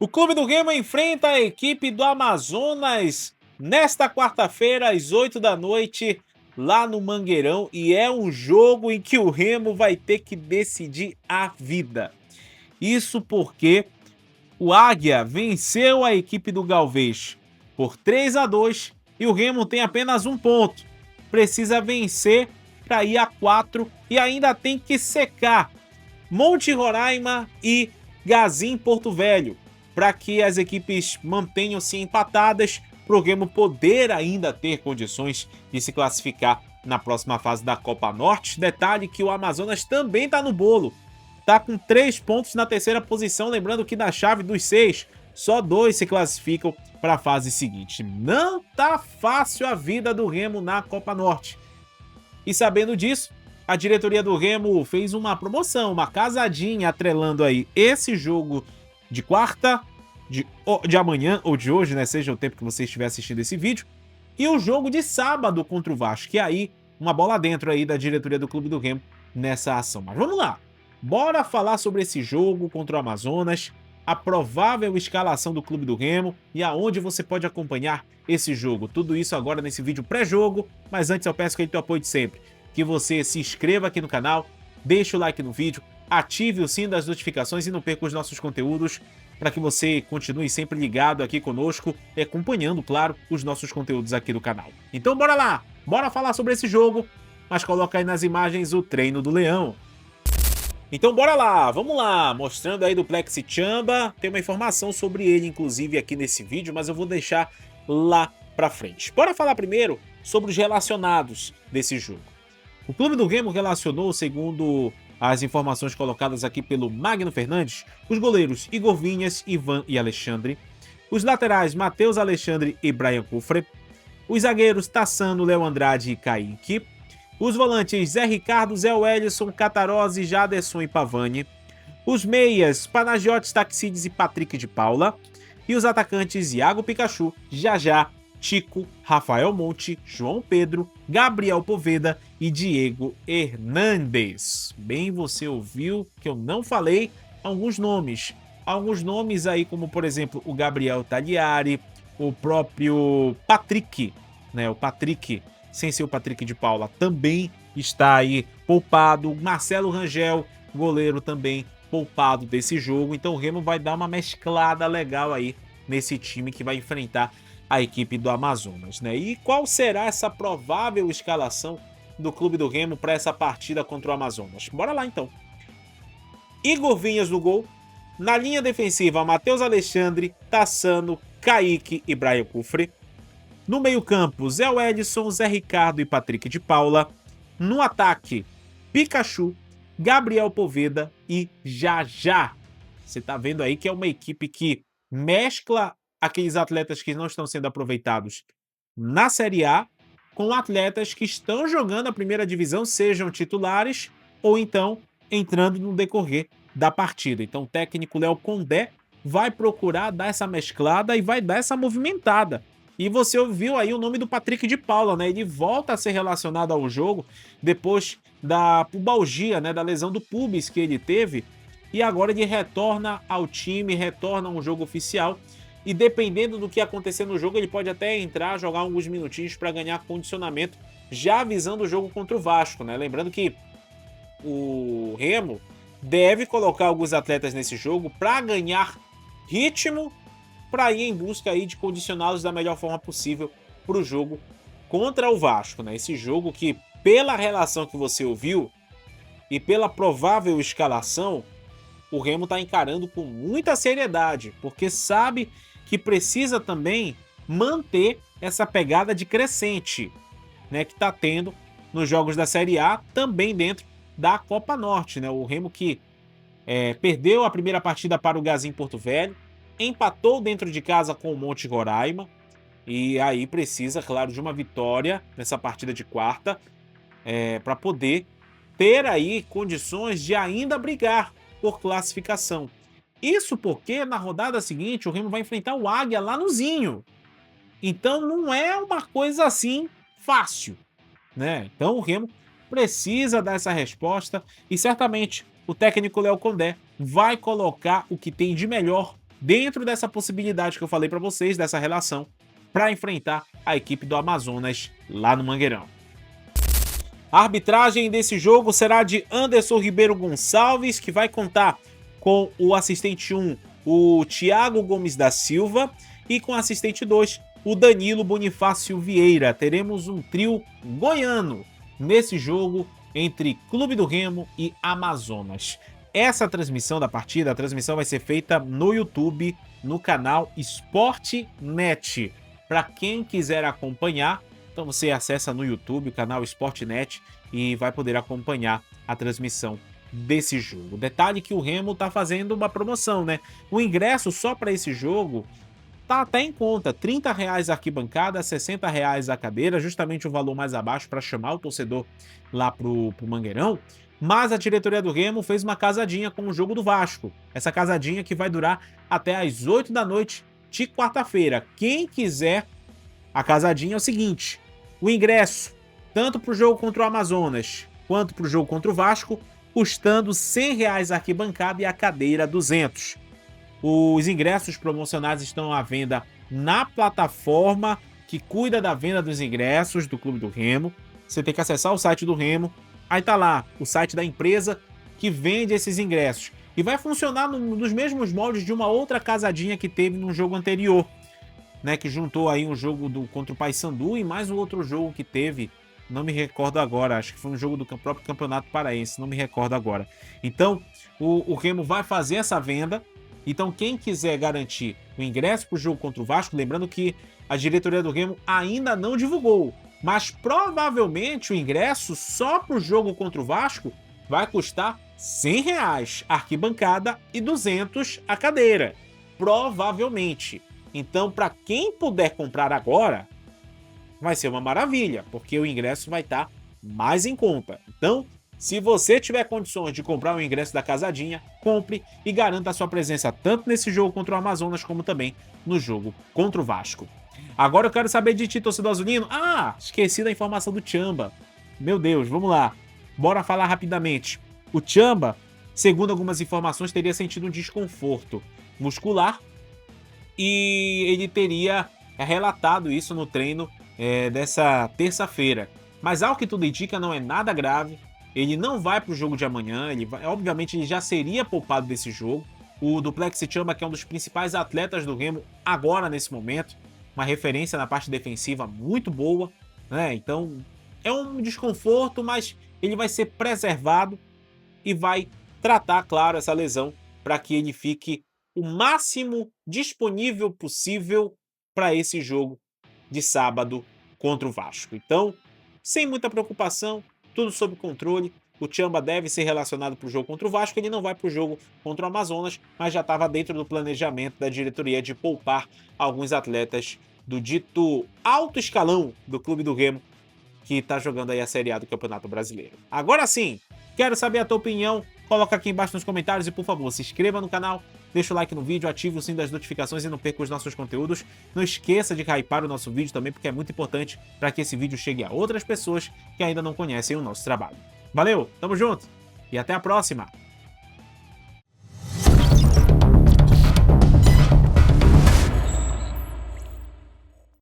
O Clube do Remo enfrenta a equipe do Amazonas nesta quarta-feira, às 8 da noite, lá no Mangueirão. E é um jogo em que o Remo vai ter que decidir a vida. Isso porque o Águia venceu a equipe do Galvez por 3-2 e o Remo tem apenas um ponto. Precisa vencer para ir a 4 e ainda tem que secar Monte Roraima e Gazim Porto Velho, para que as equipes mantenham-se empatadas, para o Remo poder ainda ter condições de se classificar na próxima fase da Copa Norte. Detalhe que o Amazonas também está no bolo, está com 3 pontos na terceira posição, lembrando que da chave dos 6, só 2 se classificam para a fase seguinte. Não tá fácil a vida do Remo na Copa Norte. E sabendo disso, a diretoria do Remo fez uma promoção, uma casadinha, atrelando aí esse jogo de quarta, de amanhã ou de hoje, né? Seja o tempo que você estiver assistindo esse vídeo, e o jogo de sábado contra o Vasco, que aí, uma bola dentro aí da diretoria do Clube do Remo nessa ação. Mas vamos lá, bora falar sobre esse jogo contra o Amazonas, a provável escalação do Clube do Remo e aonde você pode acompanhar esse jogo. Tudo isso agora nesse vídeo pré-jogo, mas antes eu peço aquele teu apoio de sempre, que você se inscreva aqui no canal, deixe o like no vídeo, ative o sino das notificações e não perca os nossos conteúdos, para que você continue sempre ligado aqui conosco e acompanhando, claro, os nossos conteúdos aqui do canal. Então bora lá, bora falar sobre esse jogo, mas coloca aí nas imagens o treino do Leão. Então bora lá, vamos lá, mostrando aí do Plexi Chamba, tem uma informação sobre ele inclusive aqui nesse vídeo, mas eu vou deixar lá pra frente. Bora falar primeiro sobre os relacionados desse jogo. O Clube do Remo relacionou, segundo as informações colocadas aqui pelo Magno Fernandes, os goleiros Igor Vinhas, Ivan e Alexandre, os laterais Matheus Alexandre e Brian Cufre, os zagueiros Tassano, Léo Andrade e Kaique, os volantes Zé Ricardo, Zé Wellison, Catarose, Jaderson e Pavani, os meias Panagiotis, Taxides e Patrick de Paula, e os atacantes Iago Pikachu, Jajá, Chico, Rafael Monte, João Pedro, Gabriel Poveda e Diego Hernandes. Bem, você ouviu que eu não falei alguns nomes. Alguns nomes aí como, por exemplo, o Gabriel Tagliari, o próprio Patrick, né? O Patrick, sem ser o Patrick de Paula, também está aí poupado. Marcelo Rangel, goleiro, também poupado desse jogo. Então o Remo vai dar uma mesclada legal aí nesse time que vai enfrentar a equipe do Amazonas, né? E qual será essa provável escalação do Clube do Remo para essa partida contra o Amazonas? Bora lá então. Igor Vinhas no gol. Na linha defensiva, Matheus Alexandre, Tassano, Kaique e Brian Cufre. No meio-campo, Zé Wellison, Zé Ricardo e Patrick de Paula. No ataque, Pikachu, Gabriel Poveda e Jajá. Você tá vendo aí que é uma equipe que mescla aqueles atletas que não estão sendo aproveitados na Série A com atletas que estão jogando a primeira divisão, sejam titulares ou então entrando no decorrer da partida. Então o técnico Léo Condé vai procurar dar essa mesclada e vai dar essa movimentada. E você ouviu aí o nome do Patrick de Paula, né? Ele volta a ser relacionado ao jogo depois da pubalgia, né? Da lesão do pubis que ele teve. E agora ele retorna ao time, retorna a um jogo oficial. E dependendo do que acontecer no jogo, ele pode até entrar, jogar alguns minutinhos para ganhar condicionamento, já avisando o jogo contra o Vasco, né? Lembrando que o Remo deve colocar alguns atletas nesse jogo para ganhar ritmo, para ir em busca aí de condicioná-los da melhor forma possível para o jogo contra o Vasco, né? Esse jogo que, pela relação que você ouviu e pela provável escalação, o Remo está encarando com muita seriedade, porque sabe que precisa também manter essa pegada de crescente, né, que está tendo nos jogos da Série A, também dentro da Copa Norte, né? O Remo que perdeu a primeira partida para o Gazim Porto Velho, empatou dentro de casa com o Monte Roraima, e aí precisa, claro, de uma vitória nessa partida de quarta, para poder ter aí condições de ainda brigar por classificação. Isso porque na rodada seguinte o Remo vai enfrentar o Águia lá no Zinho. Então não é uma coisa assim fácil, né? Então o Remo precisa dar essa resposta e certamente o técnico Léo Condé vai colocar o que tem de melhor dentro dessa possibilidade que eu falei para vocês, dessa relação, para enfrentar a equipe do Amazonas lá no Mangueirão. A arbitragem desse jogo será de Anderson Ribeiro Gonçalves, que vai contar com o assistente 1, o Thiago Gomes da Silva, e com o assistente 2, o Danilo Bonifácio Vieira. Teremos um trio goiano nesse jogo entre Clube do Remo e Amazonas. Essa transmissão da partida, a transmissão vai ser feita no YouTube, no canal Sportnet. Para quem quiser acompanhar, então você acessa no YouTube o canal Sportnet e vai poder acompanhar a transmissão desse jogo. Detalhe que o Remo tá fazendo uma promoção, né? O ingresso só para esse jogo tá até em conta, R$ 30 a arquibancada, R$ 60 a cadeira, justamente o valor mais abaixo para chamar o torcedor lá pro Mangueirão. Mas a diretoria do Remo fez uma casadinha com o jogo do Vasco. Essa casadinha que vai durar até às 8 da noite de quarta-feira. Quem quiser, a casadinha é o seguinte: o ingresso, tanto para o jogo contra o Amazonas, quanto para o jogo contra o Vasco, custando R$ 100 a arquibancada e a cadeira 200. Os ingressos promocionais estão à venda na plataforma que cuida da venda dos ingressos do Clube do Remo. Você tem que acessar o site do Remo, aí tá lá o site da empresa que vende esses ingressos. E vai funcionar nos mesmos moldes de uma outra casadinha que teve no jogo anterior, né, que juntou aí um jogo contra o Paysandu e mais um outro jogo que teve, não me recordo agora, acho que foi um jogo do próprio Campeonato Paraense, não me recordo agora. Então, o Remo vai fazer essa venda. Então, quem quiser garantir o ingresso para o jogo contra o Vasco, lembrando que a diretoria do Remo ainda não divulgou, mas provavelmente o ingresso só para o jogo contra o Vasco vai custar R$ 100 arquibancada e 200 a cadeira, provavelmente. Então, para quem puder comprar agora, vai ser uma maravilha, porque o ingresso vai estar mais em conta. Então, se você tiver condições de comprar o ingresso da casadinha, compre e garanta a sua presença tanto nesse jogo contra o Amazonas, como também no jogo contra o Vasco. Agora eu quero saber de ti, torcedor azulino. Ah, esqueci da informação do Tchamba. Meu Deus, vamos lá. Bora falar rapidamente. O Tchamba, segundo algumas informações, teria sentido um desconforto muscular e ele teria relatado isso no treino dessa terça-feira. Mas ao que tudo indica, não é nada grave. Ele não vai para o jogo de amanhã, obviamente ele já seria poupado desse jogo. O Duplex Tchamba, que é um dos principais atletas do Remo agora nesse momento, uma referência na parte defensiva muito boa, né? Então é um desconforto, mas ele vai ser preservado e vai tratar, claro, essa lesão para que ele fique o máximo disponível possível para esse jogo de sábado contra o Vasco. Então, sem muita preocupação, tudo sob controle. O Tchamba deve ser relacionado para o jogo contra o Vasco. Ele não vai para o jogo contra o Amazonas, mas já estava dentro do planejamento da diretoria de poupar alguns atletas do dito alto escalão do Clube do Remo, que está jogando aí a Série A do Campeonato Brasileiro. Agora sim, quero saber a tua opinião. Coloca aqui embaixo nos comentários e, por favor, se inscreva no canal, deixa o like no vídeo, ative o sininho das notificações e não perca os nossos conteúdos. Não esqueça de hypar o nosso vídeo também, porque é muito importante para que esse vídeo chegue a outras pessoas que ainda não conhecem o nosso trabalho. Valeu, tamo junto e até a próxima!